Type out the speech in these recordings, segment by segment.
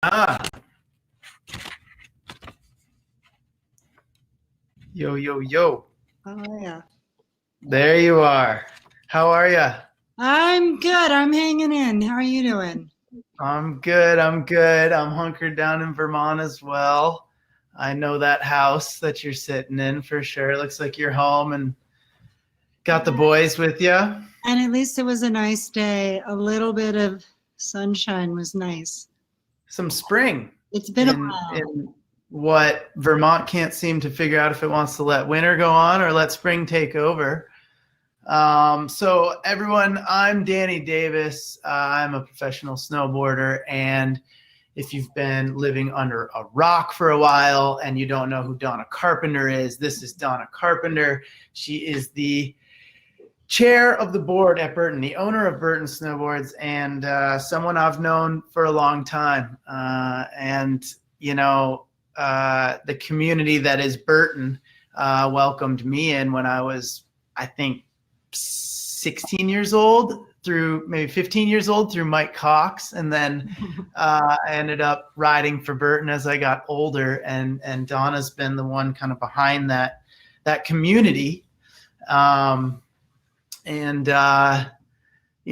Ah, yo, yo, yo. Oh, yeah. There you are. How are you? I'm good. I'm hanging in. How are you doing? I'm good. I'm good. I'm hunkered down in Vermont as well. I know that house that you're sitting in for sure. Looks like you're home and got the boys with you. And at least it was a nice day. A little bit of sunshine was nice. Some spring It's been a while. in what Vermont can't seem to figure out if it wants to let winter go on or let spring take over. So everyone, I'm Danny Davis. I'm a professional snowboarder, and if you've been living under a rock for a while and you don't know who Donna Carpenter is, this is Donna Carpenter. She is the chair of the board at Burton, the owner of Burton Snowboards, and someone I've known for a long time. The community that is Burton welcomed me in when I was, I think, 16 years old through maybe 15 years old through Mike Cox. And then I ended up riding for Burton as I got older. And Donna's been the one kind of behind that community.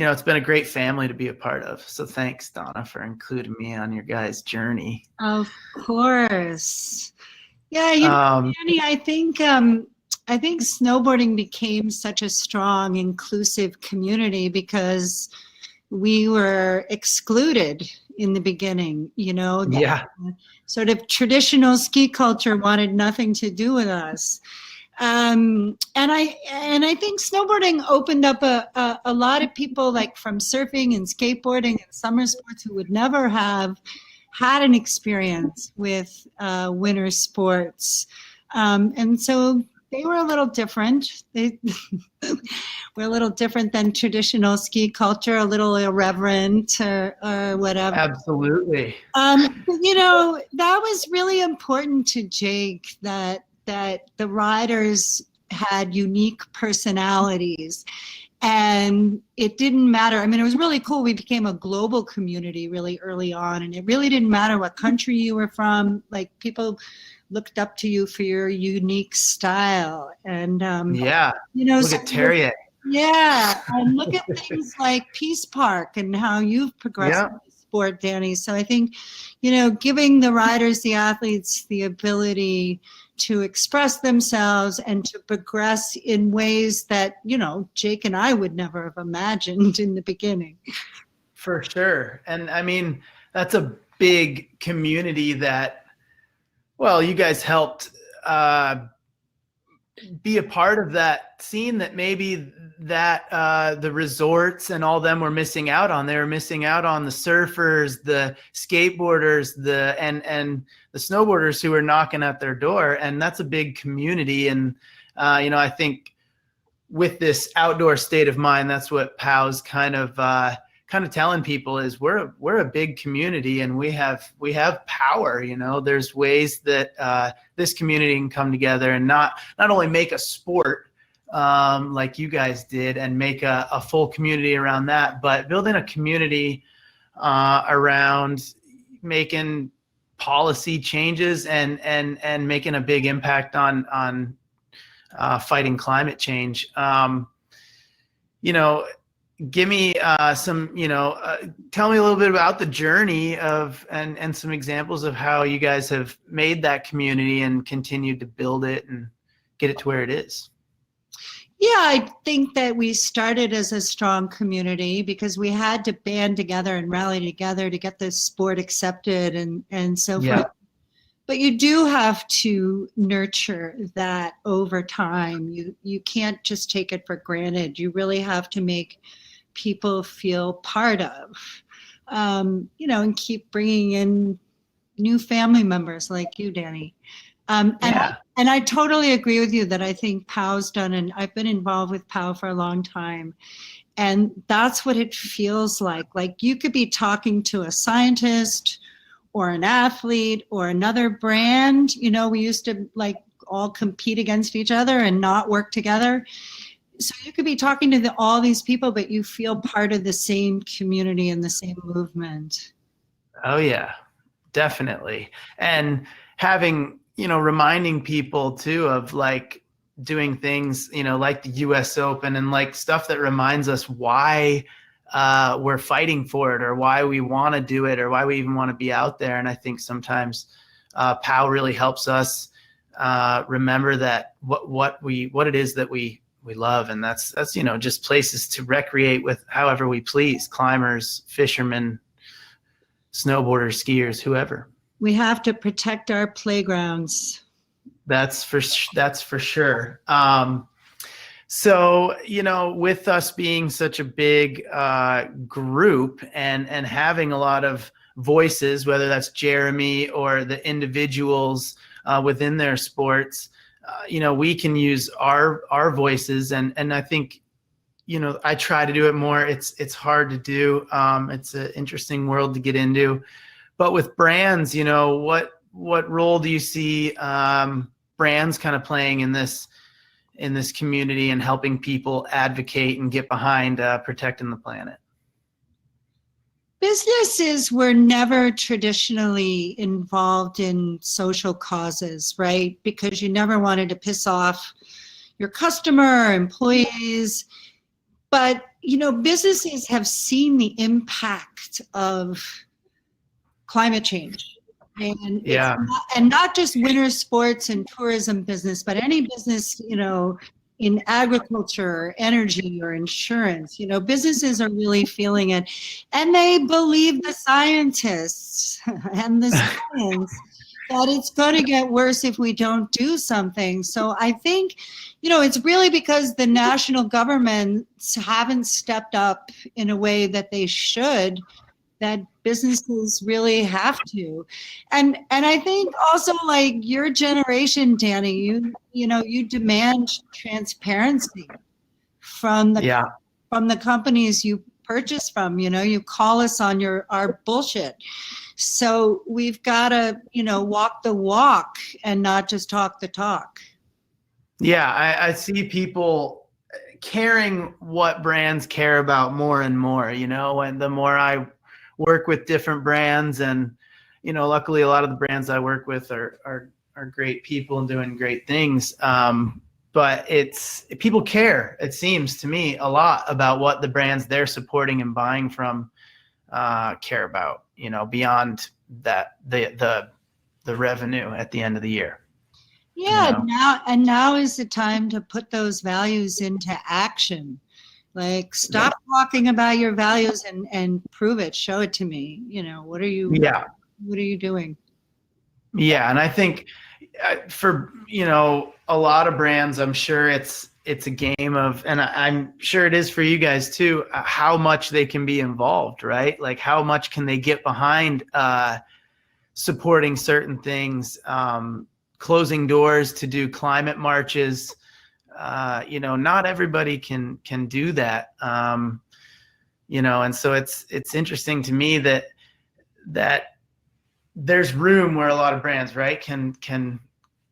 It's been a great family to be a part of. So thanks, Donna, for including me on your guys' journey. Of course. Yeah, Danny, I think snowboarding became such a strong, inclusive community because we were excluded in the beginning, Yeah. Sort of traditional ski culture wanted nothing to do with us. And I think snowboarding opened up a lot of people, like from surfing and skateboarding and summer sports, who would never have had an experience with winter sports. And so they were a little different. They were a little different than traditional ski culture, a little irreverent or whatever. Absolutely. That was really important to Jake, that the riders had unique personalities. And it didn't matter. I mean, it was really cool. We became a global community really early on. And it really didn't matter what country you were from. Like, people looked up to you for your unique style. And, look at Terrier. Yeah. And look at things like Peace Park and how you've progressed in the sport, Danny. So I think, giving the riders, the athletes, the ability to express themselves and to progress in ways that, Jake and I would never have imagined in the beginning. For sure. And I mean, that's a big community that, well, you guys helped be a part of that scene that maybe that the resorts and all them were missing out on. They were missing out on the surfers, the skateboarders, and the snowboarders who were knocking at their door. And that's a big community. And I think with this outdoor state of mind, that's what POW's kind of telling people is we're a big community, and we have power. There's ways that this community can come together and not only make a sport like you guys did and make a full community around that, but building a community around making policy changes and making a big impact on fighting climate change. Give me tell me a little bit about the journey of and some examples of how you guys have made that community and continued to build it and get it to where it is. Yeah, I think that we started as a strong community because we had to band together and rally together to get this sport accepted and so forth. But you do have to nurture that over time. You can't just take it for granted. You really have to make people feel part of, and keep bringing in new family members like you, Danny. And I totally agree with you that I think POW's done, and I've been involved with POW for a long time. And that's what it feels like. Like, you could be talking to a scientist or an athlete or another brand. We used to all compete against each other and not work together. So you could be talking to all these people, but you feel part of the same community and the same movement. Oh yeah. Definitely. And having, reminding people too of like doing things, like the US Open and like stuff that reminds us why we're fighting for it or why we want to do it or why we even want to be out there. And I think sometimes POW really helps us remember that what it is that we love. And that's, just places to recreate with however we please, climbers, fishermen, snowboarders, skiers, whoever. We have to protect our playgrounds. That's for sure. So, with us being such a big group and having a lot of voices, whether that's Jeremy or the individuals within their sports, we can use our voices. And I think, I try to do it more. It's hard to do. It's an interesting world to get into. But with brands, what role do you see brands kind of playing in this community and helping people advocate and get behind protecting the planet? Businesses were never traditionally involved in social causes, right? Because you never wanted to piss off your customer or employees. But, businesses have seen the impact of climate change. And yeah, and not just winter sports and tourism business, but any business, in agriculture, energy, or insurance. Businesses are really feeling it, and they believe the scientists and the science that it's going to get worse if we don't do something. So I think, it's really because the national governments haven't stepped up in a way that they should, that businesses really have to. And I think also, like, your generation, Danny, you demand transparency from the companies you purchase from. You call us on our bullshit. So we've got to, walk the walk and not just talk the talk. Yeah, I see people caring what brands care about more and more, and the more I work with different brands, and luckily a lot of the brands I work with are great people and doing great things, but people care, it seems to me, a lot about what the brands they're supporting and buying from care about, beyond that the revenue at the end of the year. Yeah, now is the time to put those values into action. Like, stop talking about your values and prove it. Show it to me. What are you doing? Yeah. And I think for, a lot of brands, I'm sure it's a game of, and I'm sure it is for you guys too, how much they can be involved, right? Like, how much can they get behind supporting certain things, closing doors to do climate marches. Not everybody can do that. And so it's interesting to me that there's room where a lot of brands, right, can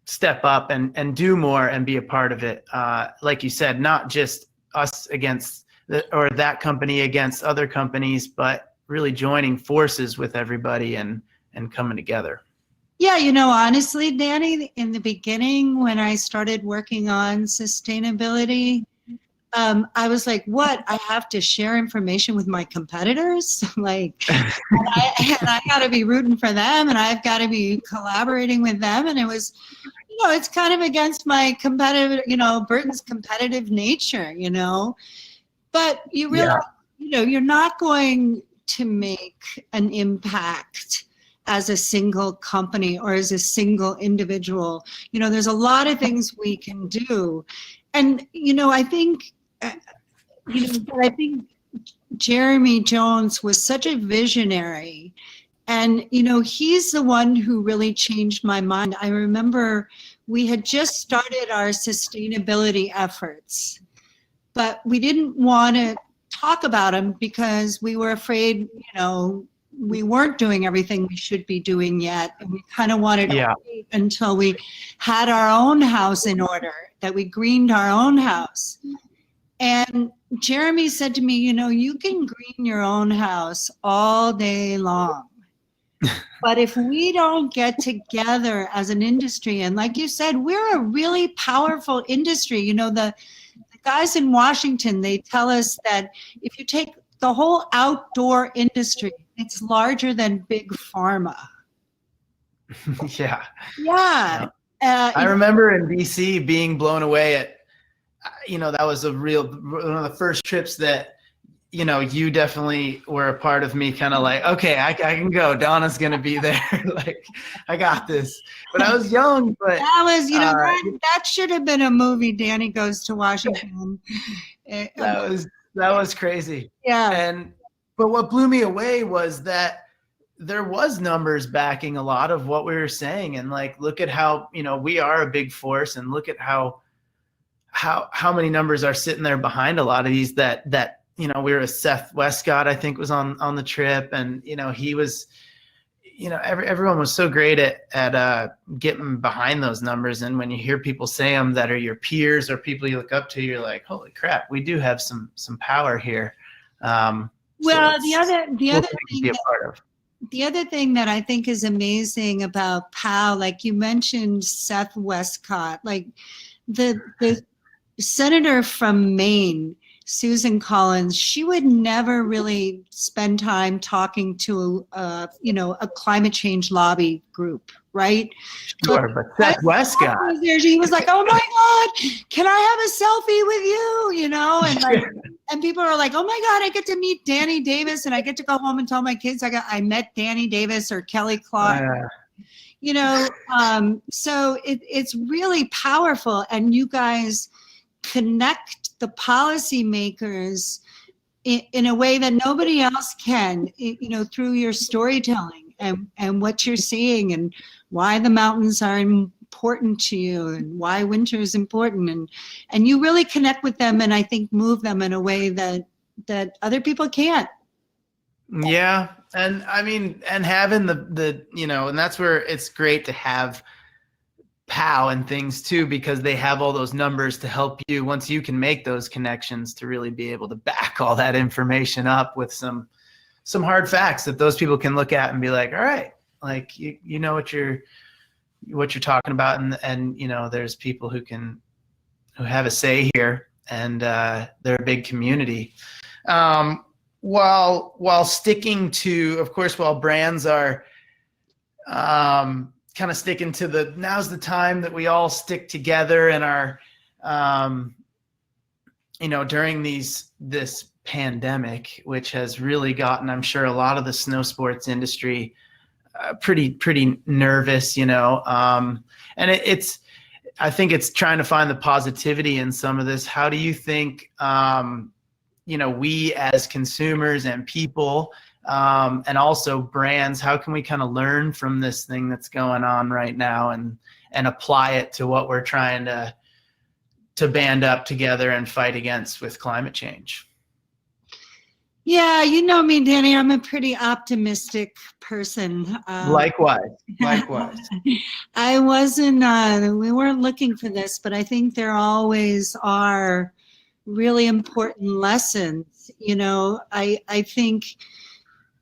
step up and do more and be a part of it. Like you said, not just us against or that company against other companies, but really joining forces with everybody and coming together. Yeah, honestly, Danny, in the beginning when I started working on sustainability, I was like, what? I have to share information with my competitors? Like, and I got to be rooting for them, and I've got to be collaborating with them. And it was, it's kind of against my competitive, Burton's competitive nature, But you realize, you're not going to make an impact as a single company or as a single individual. There's a lot of things we can do. And, I think, Jeremy Jones was such a visionary, and, he's the one who really changed my mind. I remember we had just started our sustainability efforts, but we didn't want to talk about them because we were afraid, we weren't doing everything we should be doing yet. And we kind of wanted to wait until we had our own house in order, that we greened our own house. And Jeremy said to me, you can green your own house all day long, But if we don't get together as an industry, and like you said, we're a really powerful industry. You know, the guys in Washington, they tell us that if you take the whole outdoor industry, it's larger than big pharma. Yeah. Yeah. I remember in DC being blown away at, that was one of the first trips that, you definitely were a part of me kind of like, okay, I can go. Donna's going to be there. Like, I got this. But I was young, but that was, that should have been a movie. Danny Goes to Washington. That was crazy. Yeah. But what blew me away was that there was numbers backing a lot of what we were saying. And like, look at how, we are a big force, and look at how many numbers are sitting there behind a lot of these that, we were with Seth Westcott, I think, was on the trip. And, he was, everyone was so great at getting behind those numbers. And when you hear people say them that are your peers or people you look up to, you're like, holy crap, we do have some power here. Well, so the other thing be a part of. The other thing that I think is amazing about POW, like you mentioned Seth Westcott, like the senator from Maine, Susan Collins, she would never really spend time talking to a climate change lobby group, right? Sure, but Seth Westcott, he was like, "Oh my God, can I have a selfie with you?" And like, and people are like, "Oh my God, I get to meet Danny Davis, and I get to go home and tell my kids I met Danny Davis or Kelly Clark." So it's really powerful, and you guys connect the policymakers in a way that nobody else can, through your storytelling and what you're seeing and why the mountains are important to you and why winter is important. And you really connect with them, and I think move them in a way that other people can't. Yeah. And I mean, and having the and that's where it's great to have POW and things too, because they have all those numbers to help you once you can make those connections to really be able to back all that information up with some hard facts that those people can look at and be like, all right, like you know what you're talking about, and there's people who have a say here, and they're a big community. While sticking to, of course, while brands are kind of sticking to now's the time that we all stick together and are, during this pandemic, which has really gotten, I'm sure, a lot of the snow sports industry pretty nervous, and I think it's trying to find the positivity in some of this. How do you think, we as consumers and people, and also brands, how can we kind of learn from this thing that's going on right now and apply it to what we're trying to band up together and fight against with climate change? Yeah, me, Danny, I'm a pretty optimistic person. Likewise. I wasn't, we weren't looking for this, but I think there always are really important lessons. I think,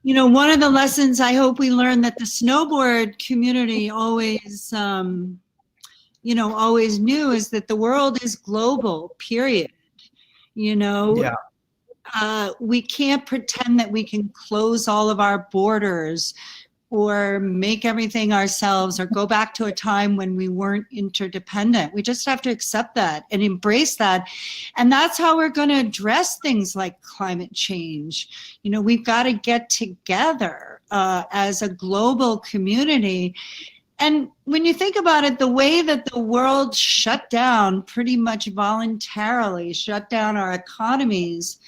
one of the lessons I hope we learn that the snowboard community always, always knew is that the world is global, period. Yeah. We can't pretend that we can close all of our borders or make everything ourselves or go back to a time when we weren't interdependent. We just have to accept that and embrace that. And that's how we're going to address things like climate change. We've got to get together as a global community. And when you think about it, the way that the world shut down, pretty much voluntarily shut down our economies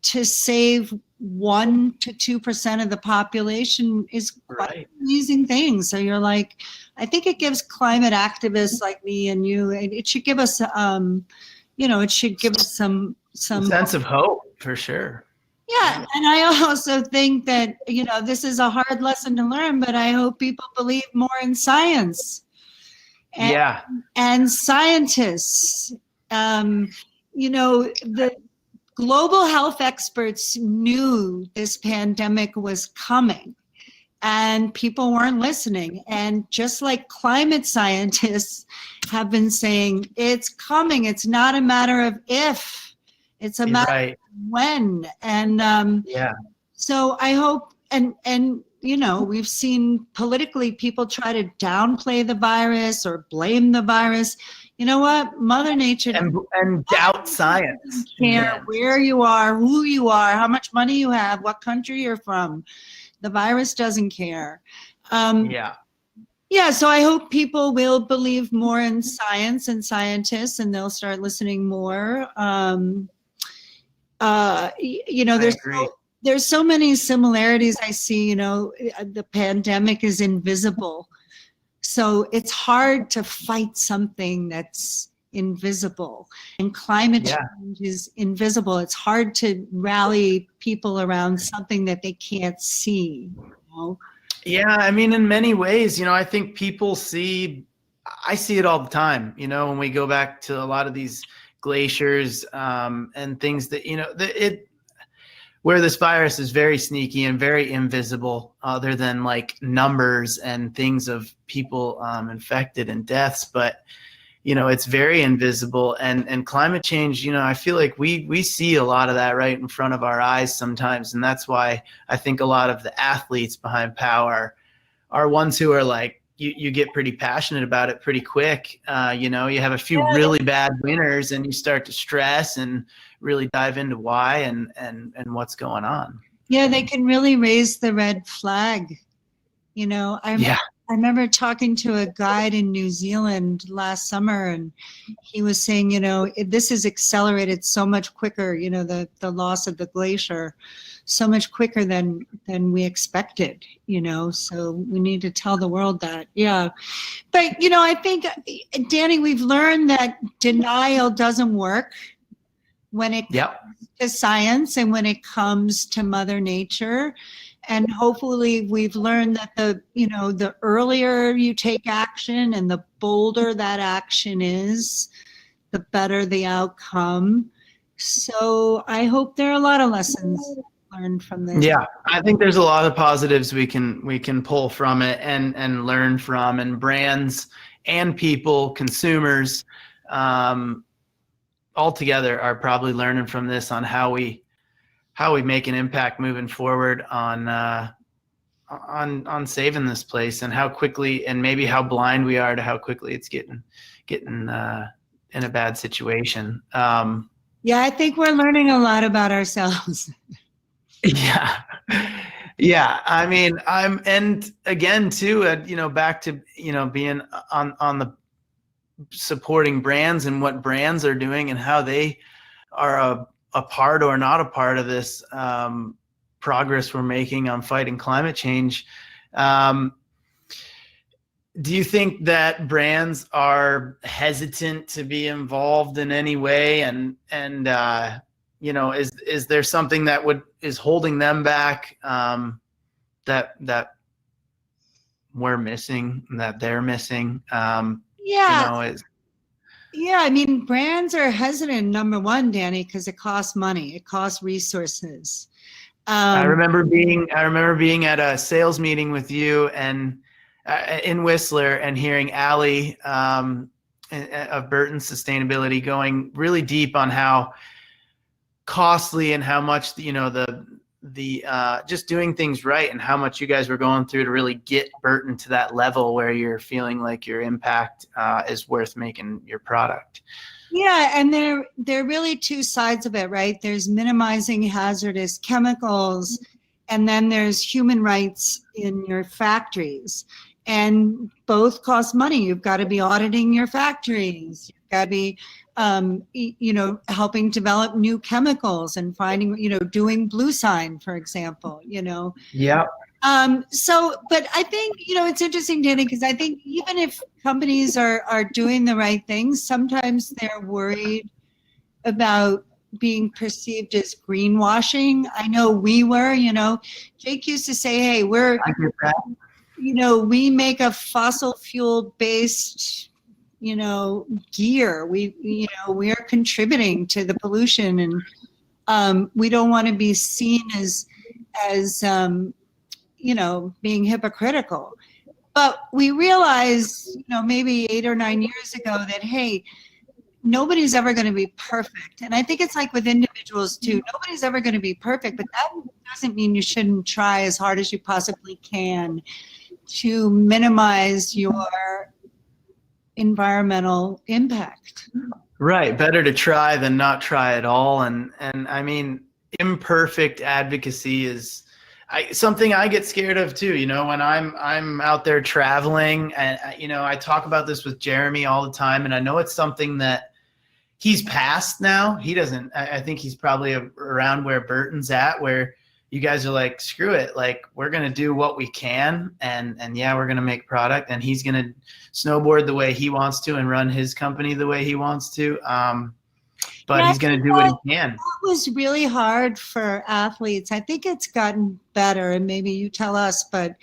to save 1% to 2% of the population is quite an amazing thing. So you're like, I think it gives climate activists like me and you, it should give us, it should give us some sense of hope, for sure. Yeah, and I also think that, this is a hard lesson to learn, but I hope people believe more in science. And scientists. The global health experts knew this pandemic was coming. and people weren't listening. And just like climate scientists have been saying, it's coming. It's not a matter of if, it's a matter of when. And so I hope, and you know, we've seen politically people try to downplay the virus or blame the virus. You know what? Mother Nature and doubt science. Doesn't care where you are, who you are, how much money you have, what country you're from. The virus doesn't care. Yeah, so I hope people will believe more in science and scientists, and they'll start listening more. You know, there's so many similarities I see. You know, the pandemic is invisible. So it's hard to fight something that's invisible, and climate change is invisible. It's hard to rally people around something that they can't see. You know? Yeah, I mean, in many ways, you know, I think people I see it all the time, you know, when we go back to a lot of these glaciers and things that, you know, where this virus is very sneaky and very invisible, other than like numbers and things of people infected and deaths. But, you know, it's very invisible. And climate change, you know, I feel like we see a lot of that right in front of our eyes sometimes. And that's why I think a lot of the athletes behind power are ones who are like, you get pretty passionate about it pretty quick. You know, you have a few really bad winners and you start to stress and really dive into why and what's going on. Yeah, they can really raise the red flag. You know, I remember talking to a guide in New Zealand last summer, and he was saying, you know, this is accelerated so much quicker, you know, the loss of the glacier, so much quicker than we expected, you know, so we need to tell the world that. Yeah. But, you know, I think, Danny, we've learned that denial doesn't work when it comes to science and when it comes to Mother Nature. And hopefully we've learned that the earlier you take action and the bolder that action is, the better the outcome. So I hope there are a lot of lessons learned from this. Yeah, I think there's a lot of positives we can pull from it and learn from, and brands and people, consumers, all together are probably learning from this on how we make an impact moving forward on saving this place, and how quickly, and maybe how blind we are to how quickly it's getting in a bad situation. Yeah, I think we're learning a lot about ourselves. Yeah. I mean, and again too, you know, back to, you know, being on the supporting brands and what brands are doing and how they are a part or not a part of this progress we're making on fighting climate change. Do you think that brands are hesitant to be involved in any way? And you know, is there something that is holding them back that we're missing, that they're missing? You know, yeah, I mean, brands are hesitant, number one, Danny, because it costs money. It costs resources. I remember being at a sales meeting with you and in Whistler, and hearing Allie of Burton Sustainability going really deep on how costly and how much, you know, the just doing things right, and how much you guys were going through to really get Burton to that level where you're feeling like your impact is worth making your product. Yeah, and there are really two sides of it, right? There's minimizing hazardous chemicals, and then there's human rights in your factories. And both cost money. You've got to be auditing your factories. You've got to be, you know, helping develop new chemicals and finding, you know, doing Blue Sign, for example, you know. Yeah. So, but I think, you know, it's interesting, Danny, because I think even if companies are doing the right things, sometimes they're worried about being perceived as greenwashing. I know we were, you know, Jake used to say, hey, you know, we make a fossil fuel based, you know, gear. We are contributing to the pollution, and we don't want to be seen as being hypocritical. But we realized, maybe 8 or 9 years ago that, hey, nobody's ever going to be perfect. And I think it's like with individuals too. Nobody's ever going to be perfect, but that doesn't mean you shouldn't try as hard as you possibly can to minimize your environmental impact. Right. Better to try than not try at all. And I mean, imperfect advocacy is something I get scared of too. When I'm out there traveling, and I talk about this with Jeremy all the time, and I know it's something that he's past now. He doesn't, I think he's probably around where Burton's at, where you guys are like, screw it. Like, we're going to do what we can. And yeah, we're going to make product, and he's going to snowboard the way he wants to and run his company the way he wants to. But he's going to do what he can. That was really hard for athletes. I think it's gotten better, and maybe you tell us, but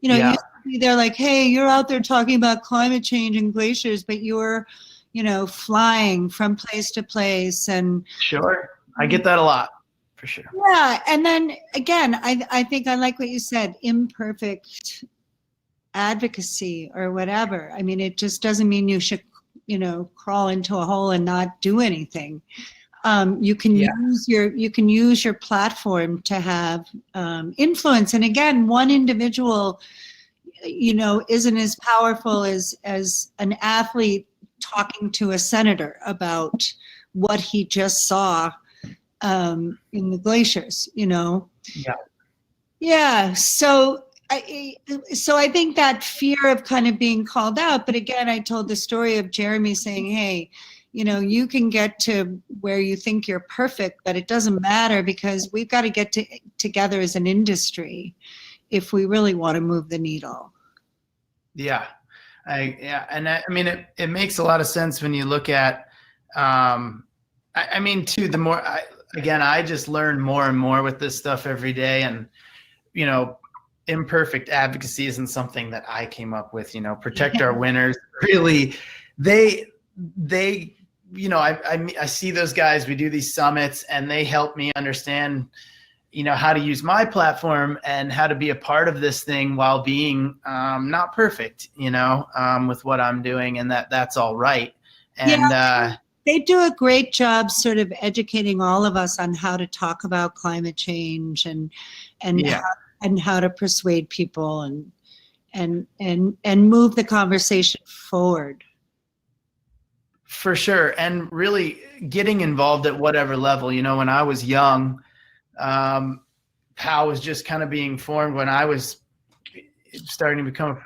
they're like, hey, you're out there talking about climate change and glaciers, but you're flying from place to place. And sure, I get that a lot, for sure. Yeah, and then again, I think I like what you said, imperfect advocacy or whatever. I mean, it just doesn't mean you should, crawl into a hole and not do anything. You can use your platform to have influence. And again, one individual, isn't as powerful as an athlete talking to a senator about what he just saw in the glaciers, Yeah. So I think that fear of kind of being called out, but again, I told the story of Jeremy saying, hey, you can get to where you think you're perfect, but it doesn't matter, because we've got to get together as an industry if we really want to move the needle. Yeah. And I mean, it makes a lot of sense when you look at, I mean, too, the more, I just learn more and more with this stuff every day. And, imperfect advocacy isn't something that I came up with, protect our winners. Really, I see those guys, we do these summits, and they help me understand, how to use my platform and how to be a part of this thing while being not perfect, with what I'm doing, and that's all right. And they do a great job sort of educating all of us on how to talk about climate change and how to persuade people and move the conversation forward. For sure. And really getting involved at whatever level. When I was young, POW was just kind of being formed when I was starting to become a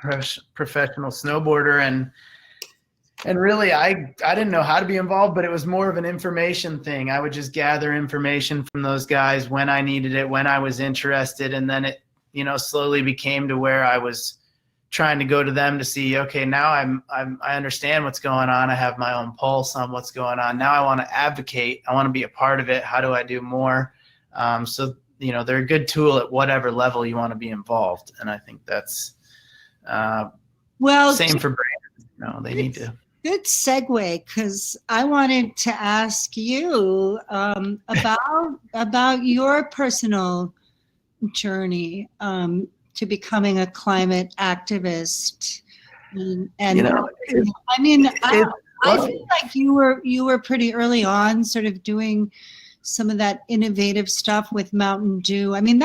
professional snowboarder, and really I didn't know how to be involved, but it was more of an information thing. I would just gather information from those guys when I needed it, when I was interested, and then it slowly became to where I was trying to go to them to see, okay, now I understand what's going on. I have my own pulse on what's going on. Now I want to advocate. I want to be a part of it. How do I do more? So they're a good tool at whatever level you want to be involved. And I think that's same for brands. They need to. Good segue, because I wanted to ask you about your personal journey to becoming a climate activist. I feel like you were pretty early on, sort of doing some of that innovative stuff with Mountain Dew. I mean,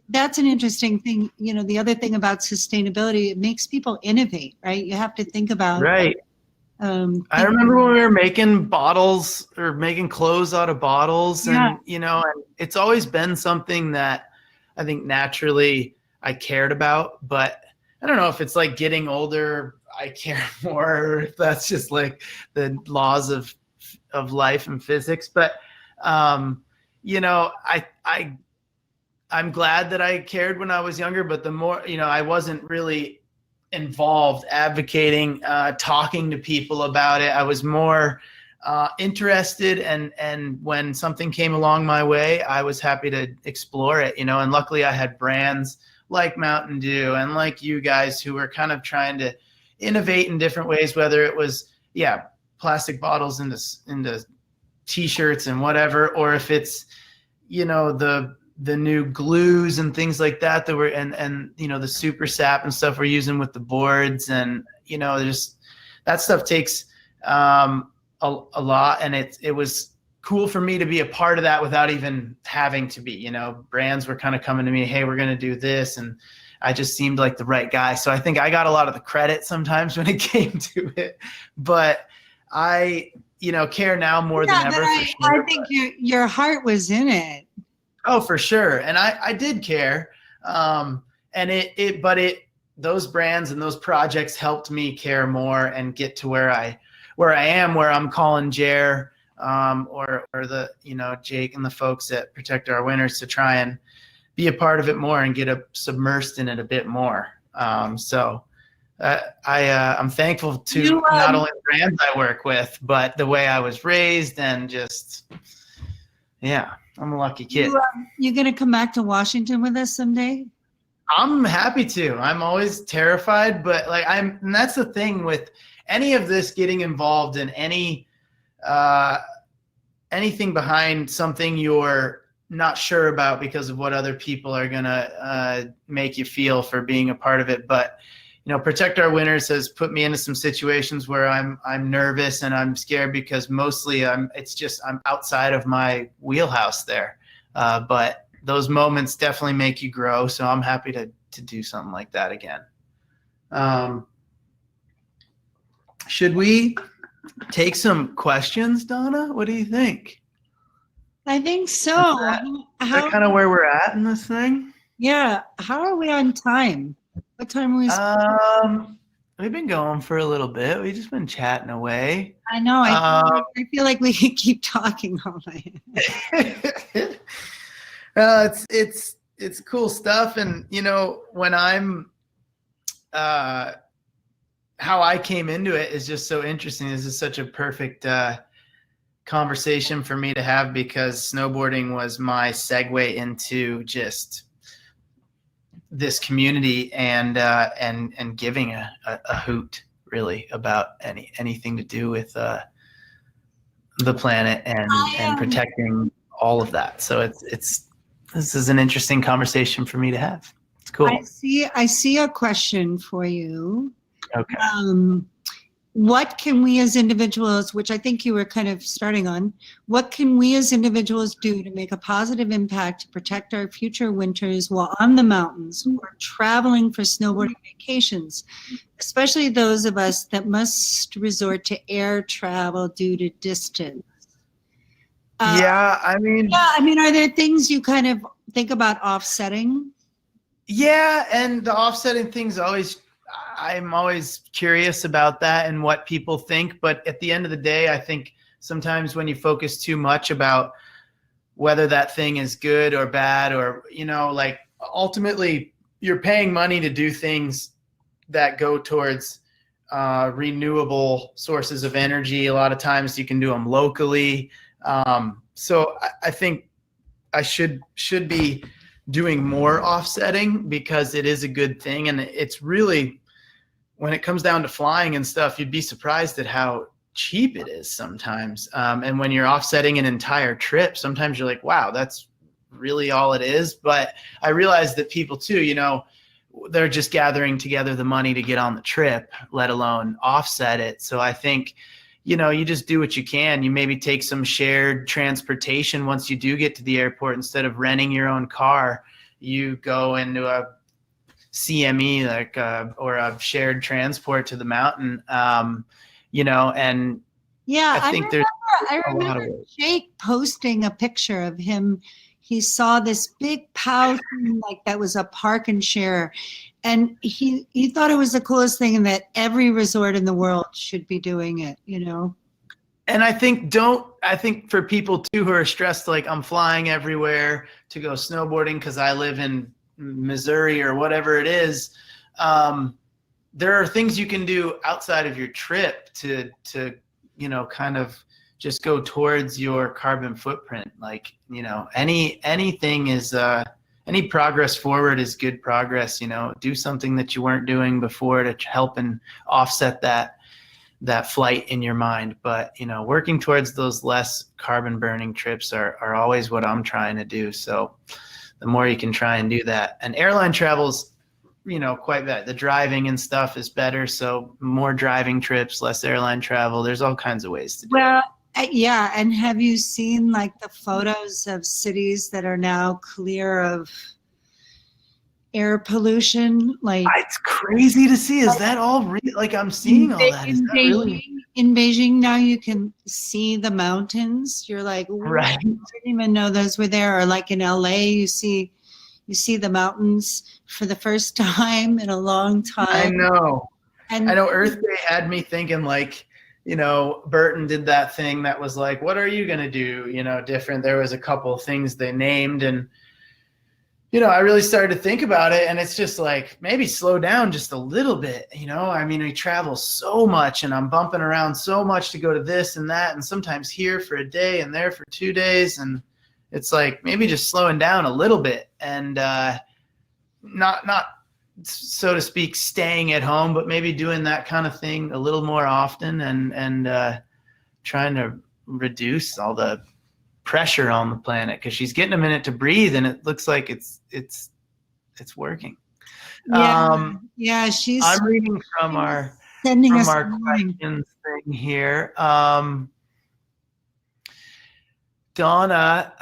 that's an interesting thing. The other thing about sustainability, it makes people innovate, right? You have to think about right. I remember when we were making bottles or making clothes out of bottles, and and it's always been something that I think naturally I cared about, but I don't know if it's like getting older, I care more, or if that's just like the laws of life and physics. But I'm glad that I cared when I was younger, but the more, I wasn't really involved advocating, talking to people about it. I was more interested, and when something came along my way, I was happy to explore it, and luckily I had brands like Mountain Dew and like you guys who were kind of trying to innovate in different ways, whether it was plastic bottles into t-shirts and whatever, or if it's the the new glues and things like that were, and you know, the super sap and stuff we're using with the boards, and you know, just that stuff takes a lot, and it was cool for me to be a part of that without even having to be. You know, brands were kind of coming to me, hey, we're going to do this, and I just seemed like the right guy. So I think I got a lot of the credit sometimes when it came to it, but I, you know, care now more than ever. For sure, I think your heart was in it. Oh, for sure. And I did care. And those brands and those projects helped me care more and get to where I am, where I'm calling Jer, or the, you know, Jake and the folks at Protect Our Winters to try and be a part of it more and get submersed in it a bit more. I'm thankful to not only the brands I work with, but the way I was raised, and just, yeah, I'm a lucky kid. You going to come back to Washington with us someday? I'm happy to. I'm always terrified, but like and that's the thing with any of this, getting involved in anything behind something you're not sure about because of what other people are going to make you feel for being a part of it. But, you know, Protect Our Winters has put me into some situations where I'm nervous and I'm scared because mostly I'm outside of my wheelhouse there. But those moments definitely make you grow. So I'm happy to do something like that again. Should we take some questions, Donna? What do you think? I think so. Is that kind of where we're at in this thing? Yeah. How are we on time? What time are we? We've been going for a little bit. We've just been chatting away. I know. I feel like we could keep talking all night. It's cool stuff. And, you know, when I'm, how I came into it is just so interesting. This is such a perfect conversation for me to have, because snowboarding was my segue into just this community and giving a hoot really about anything to do with the planet and protecting all of that. So this is an interesting conversation for me to have. It's cool. I see a question for you. Okay. What can we as individuals, which I think you were kind of starting on, what can we as individuals do to make a positive impact to protect our future winters while on the mountains or traveling for snowboarding vacations, especially those of us that must resort to air travel due to distance? I mean, are there things you kind of think about offsetting? Yeah, and the offsetting things I'm always curious about that and what people think. But at the end of the day, I think sometimes when you focus too much about whether that thing is good or bad, or, you know, like ultimately you're paying money to do things that go towards renewable sources of energy. A lot of times you can do them locally. So I think I should be doing more offsetting, because it is a good thing. And it's really, when it comes down to flying and stuff, you'd be surprised at how cheap it is sometimes. And when you're offsetting an entire trip, sometimes you're like, wow, that's really all it is. But I realize that people too, you know, they're just gathering together the money to get on the trip, let alone offset it. So I think, you know, you just do what you can. You maybe take some shared transportation once you do get to the airport. Instead of renting your own car, you go into a CME, or a shared transport to the mountain, you know, and I think I remember Jake posting a picture of him. He saw this big POW thing, like that was a park and share. And he thought it was the coolest thing, and that every resort in the world should be doing it, you know? And I think for people too who are stressed, like I'm flying everywhere to go snowboarding because I live in Missouri or whatever it is, there are things you can do outside of your trip to you know, kind of just go towards your carbon footprint. Like, you know, anything is any progress forward is good progress. You know, do something that you weren't doing before to help and offset that flight in your mind. But, you know, working towards those less carbon burning trips are always what I'm trying to do. So the more you can try and do that. And airline travel's, quite bad. The driving and stuff is better. So more driving trips, less airline travel. There's all kinds of ways to do it. Yeah. And have you seen like the photos of cities that are now clear of air pollution? Like, it's crazy to see. Is that all real? Like, I'm seeing all that. Is that really? In Beijing now you can see the mountains. You're like, right. I didn't even know those were there. Or like in LA, you see the mountains for the first time in a long time. I know. And I know Earth Day had me thinking like, Burton did that thing that was like, what are you going to do? Different. There was a couple of things they named, and, I really started to think about it, and it's just like, maybe slow down just a little bit. We travel so much, and I'm bumping around so much to go to this and that, and sometimes here for a day and there for 2 days. And it's like, maybe just slowing down a little bit, and not so to speak, staying at home, but maybe doing that kind of thing a little more often, and trying to reduce all the pressure on the planet, because she's getting a minute to breathe, and it looks like it's working. Yeah, she's. I'm reading from our questions thing here. Donna,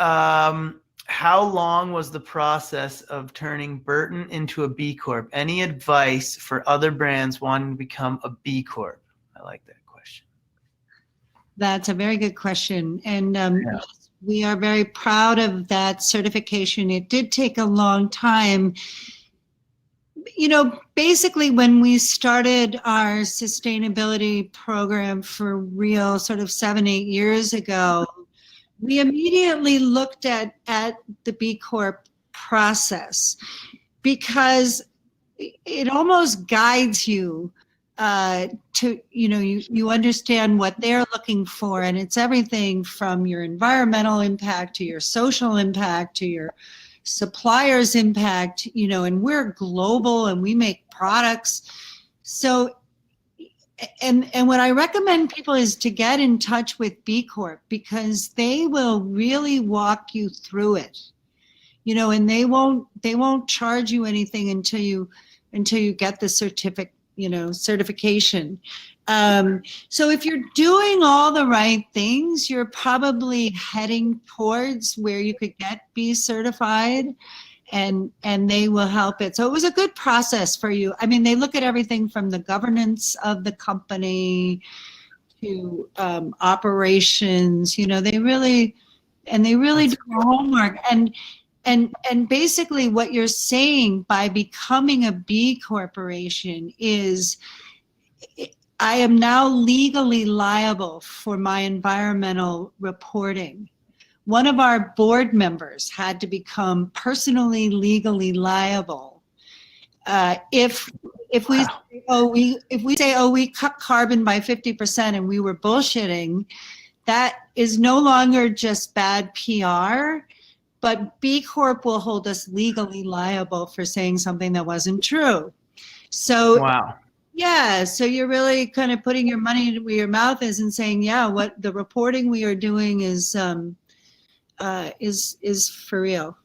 how long was the process of turning Burton into a B Corp? Any advice for other brands wanting to become a B Corp? I like that question. That's a very good question. And we are very proud of that certification. It did take a long time. Basically when we started our sustainability program for real sort of 7-8 years ago, we immediately looked at the B Corp process, because it almost guides you to, you understand what they're looking for. And it's everything from your environmental impact to your social impact to your suppliers' impact, and we're global and we make products. So and what I recommend people is to get in touch with B Corp, because they will really walk you through it, and they won't charge you anything until you get the certification. So if you're doing all the right things, you're probably heading towards where you could get B certified. And they will help it. So it was a good process for you. They look at everything from the governance of the company to operations. They really do homework. And basically what you're saying by becoming a B corporation is, I am now legally liable for my environmental reporting. One of our board members had to become personally legally liable if we say we cut carbon by 50% and we were bullshitting. That is no longer just bad PR, but B Corp will hold us legally liable for saying something that wasn't true. So wow. Yeah, so you're really kind of putting your money where your mouth is and saying, yeah, what the reporting we are doing is for real.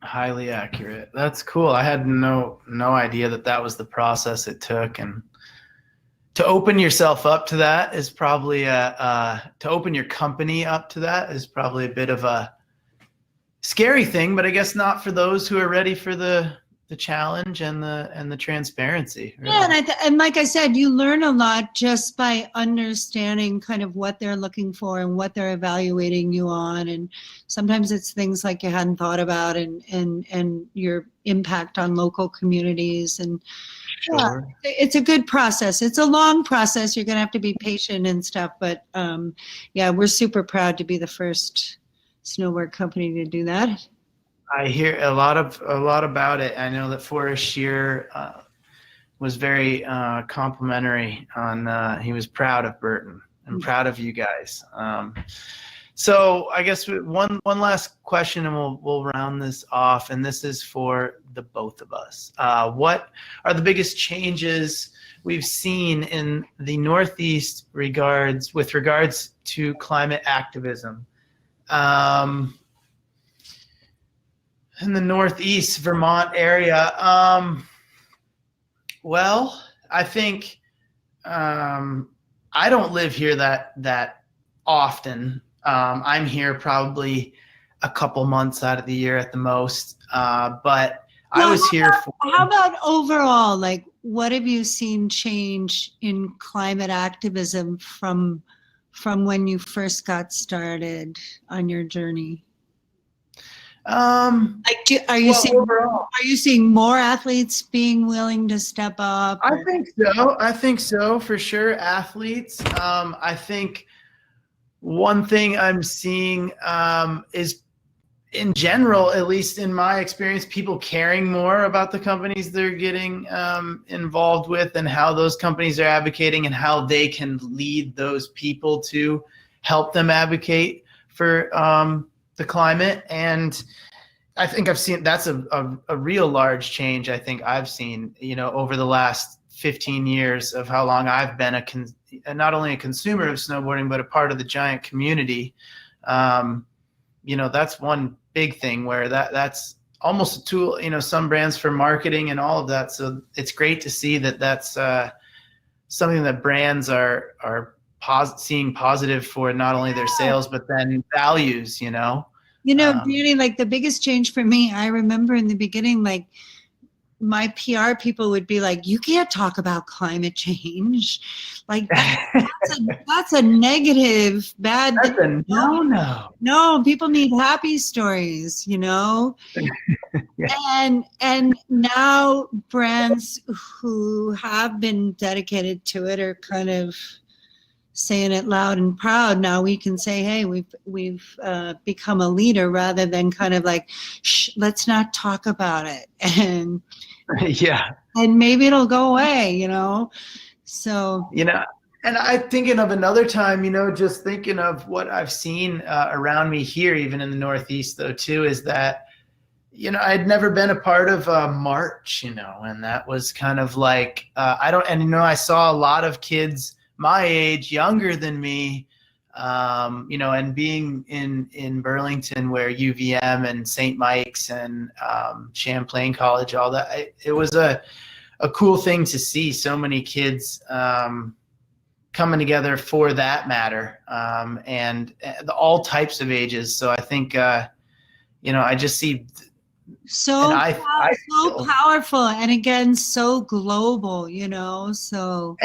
Highly accurate. That's cool. I had no idea that was the process it took, and to open yourself up to that is probably to open your company up to that is probably a bit of a scary thing, but I guess not for those who are ready for the challenge and the transparency. Really. Yeah, and like I said, you learn a lot just by understanding kind of what they're looking for and what they're evaluating you on. And sometimes it's things like you hadn't thought about, and your impact on local communities. And sure. Yeah, it's a good process. It's a long process. You're going to have to be patient and stuff. But yeah, we're super proud to be the first snowboard company to do that. I hear a lot about it. I know that Forrest Shear was very complimentary on. He was proud of Burton and proud of you guys. So I guess one last question, and we'll round this off. And this is for the both of us. What are the biggest changes we've seen in the Northeast with regards to climate activism? In the Northeast Vermont area. Well, I think I don't live here that often. I'm here probably a couple months out of the year at the most. But I was here for. How about overall? Like, what have you seen change in climate activism from when you first got started on your journey? Are you seeing more athletes being willing to step up? I think so. I think so, for sure. Athletes. I think one thing I'm seeing is, in general, at least in my experience, people caring more about the companies they're getting involved with, and how those companies are advocating, and how they can lead those people to help them advocate for the climate. And I think I've seen that's a real large change. I think I've seen, over the last 15 years of how long I've been not only a consumer of snowboarding, but a part of the giant community. That's one big thing where that's almost a tool, some brands for marketing and all of that. So it's great to see that that's something that brands are seeing positive for, not only their sales, but then values, Danny, like the biggest change for me, I remember in the beginning, like my PR people would be like, you can't talk about climate change. Like that's a negative, bad. That's a no. No, people need happy stories, Yeah. And now brands who have been dedicated to it are kind of saying it loud and proud. Now we can say, hey, we've become a leader, rather than kind of like, shh, let's not talk about it. And yeah. And maybe it'll go away, So and I'm thinking of another time, just thinking of what I've seen around me here, even in the Northeast, though, too, is that, I'd never been a part of a march, and that was kind of like, I saw a lot of kids my age, younger than me, and being in Burlington, where UVM and St. Mike's and Champlain College, all that, it was a cool thing to see so many kids coming together for that matter, and all types of ages. So I think, I just see so powerful, and again, so global, so.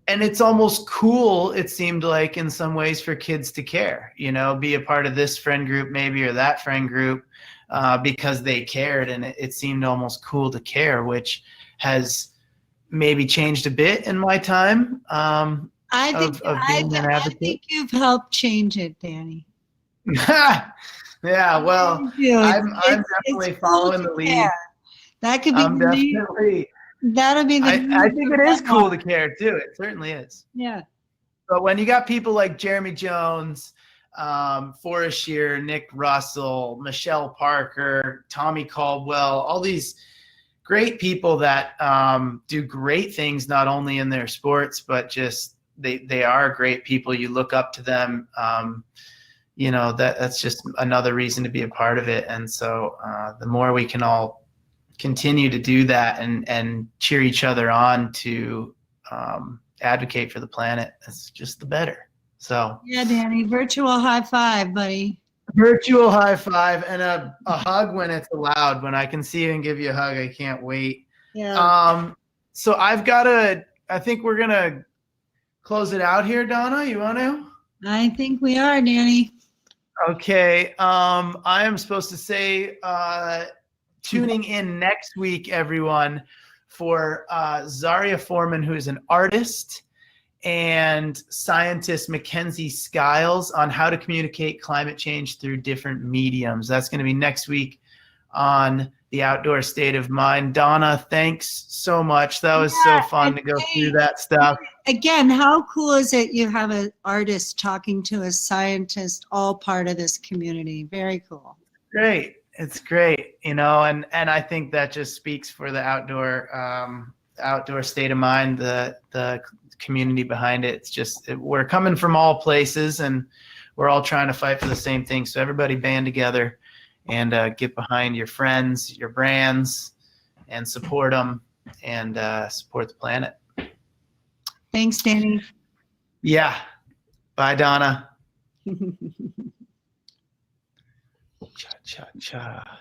And it's almost cool, it seemed like, in some ways, for kids to care, be a part of this friend group maybe, or that friend group, because they cared. And it seemed almost cool to care, which has maybe changed a bit in my time. I think you've helped change it, Danny. Yeah, well, I'm definitely following the lead. That could be that'll be I think it is cool to care too. It certainly is. Yeah. But when you got people like Jeremy Jones, Forrest Shear, Nick Russell, Michelle Parker, Tommy Caldwell, all these great people that do great things, not only in their sports, but just they are great people. You look up to them. That's just another reason to be a part of it. And so the more we can all continue to do that and cheer each other on to advocate for the planet, it's just the better. So yeah, Danny, virtual high five, buddy. Virtual high five, and a hug when it's allowed. When I can see you and give you a hug, I can't wait. Yeah. So I think we're gonna close it out here. Donna, you want to? I think we are, Danny. Okay. I am supposed to say tuning in next week, everyone, for Zaria Foreman, who is an artist, and scientist Mackenzie Skiles on how to communicate climate change through different mediums. That's going to be next week on the Outdoor State of Mind. Donna, thanks so much. That was so fun to go through that stuff. Again, how cool is it you have an artist talking to a scientist, all part of this community? Very cool. Great. It's great, and I think that just speaks for the outdoor state of mind, the community behind it. It's just, we're coming from all places, and we're all trying to fight for the same thing. So everybody band together and get behind your friends, your brands, and support them, and support the planet. Thanks, Danny. Yeah. Bye, Donna. Cha cha cha.